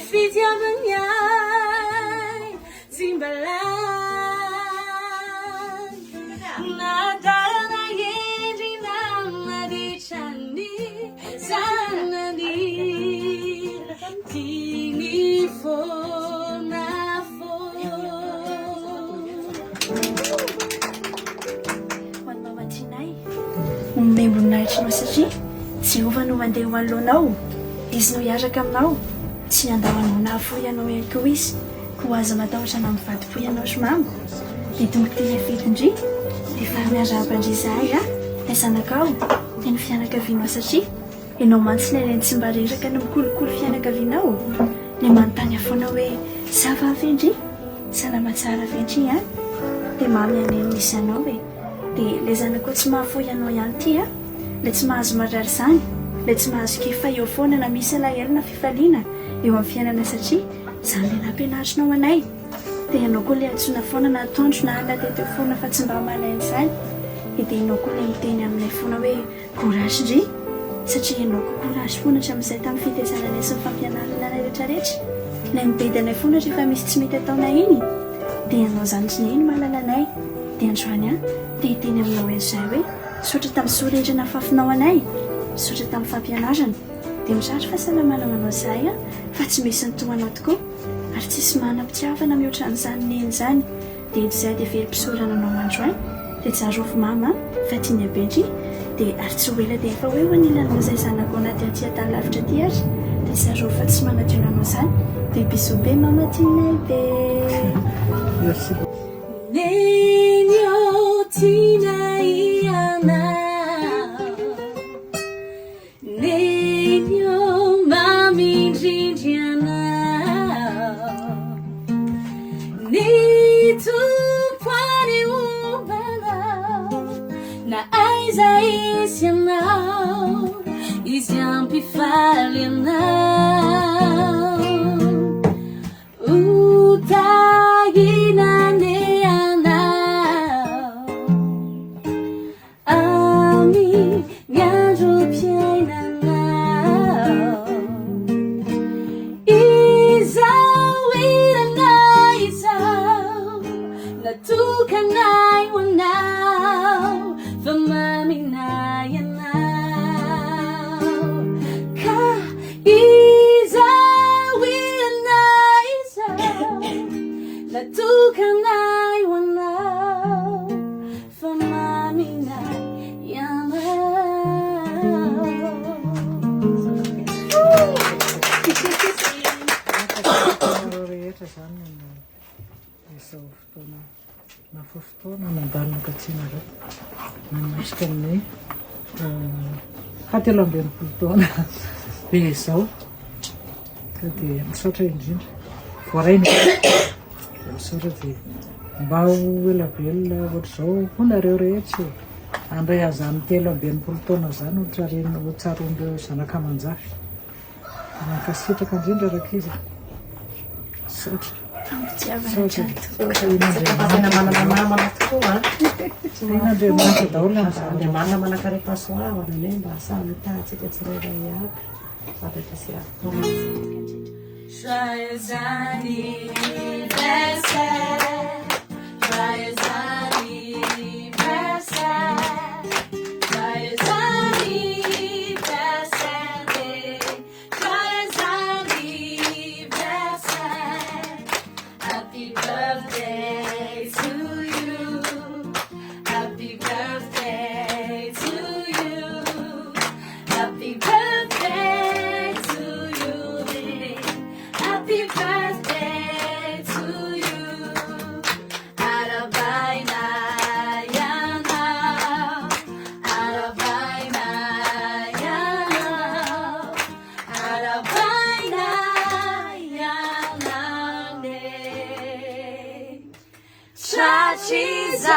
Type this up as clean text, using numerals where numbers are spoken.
Fitiavana Zimbala Nadana Yendina Marichani Zanany Tini Fona Membonahitrinao satria Jehovah no mandeha ho anoloanao, izy no hiaraka aminao, tsy andahoanao nafo ianao ihany koa izy, ko azo matahotra na mivadi-po ianao somamo. Dia tonga teny Ndriii dia fa miara-bandrizahay ilay zanakao teny fianakavianao satria ianao mantsy ilay tsy mba reraka no mikolokolo fianakavianao, ny manontany foana hoe sava Ndriii, salama tsara Ndriii a, dia mamy any misy anao hoe dia ilay zanako tsy mahafo ianao ihany ty a, ilay tsy mahazo marary izany, ilay tsy mahazo kifa eo foana na misy alahelo na fifaliana eo amin'ny fiainana satria izany ilay nampianaritrinao anay. Dia ianao koa ilay antsoina foana na atondro na alina teto foana fa tsy mba malaina izany, dia ianao koa ilay miteny aminay foana hoe courage Ndriii, satria ianao koa courage foana hatramin'izay tamin'ny fitezananay sy ny fampianarana anay rehetrarehetra, ilay mibedy anay foana rehefa misy tsy mety ataonay iny. Dia ianao izany tsy neny mahalala anay. Dia androany dia hiteny aminao izay hoe misaotra tamin'ny sorendrina fafinao anay, misaotra tamin'ny fampianarana, dia misaotra fahasalamana manao izahay fa tsy misy nytomanao tokoa ary tsisy manam-pitiavana mihoatra n'izany Neny izany. Dia izay dia very mpisorana anao mandroany dia tsarovy mama fa tiany be Ndriii, dia ary tsy ho ela dia efa hoe ho anilanao izay zanako anaty aty alavitra aty ary, dia tsarovy fa tsy manadino anao izany. Dia bisou be mama tianay be. Merci. Neny tinaiana Neny mamindrindriana ny tompoany ombanao na aiza izy ianao izy ampifaliana izao fotoana nafa fotoana nandalina katsianareo namasika amin'ny hatelo amby enimpolo taona be izao dia misaotra indrindra voaraina misaotra dia mba ho elabelona ohatr'izao koa nareo rehetra andray azany telo amby enimpolo taona izany hotsaron'ireo zanaka-manjafy mankasitraka indrindra raka izy misaotra. Manamana tokoa N'Andriamanitra daholo dia manana manakarepasoavana ny mba samy tahatsika tsirairay aby afaka sy Joyeux anniversaire, joyeux anniversaire, joyeux anniversaire, joyeux anniversaire, happy birthday to you, happy birthday to you, happy birthday to you, happy birthday to you. Arabaina yana, arabaina yana, arabaina yana ne. Chachizal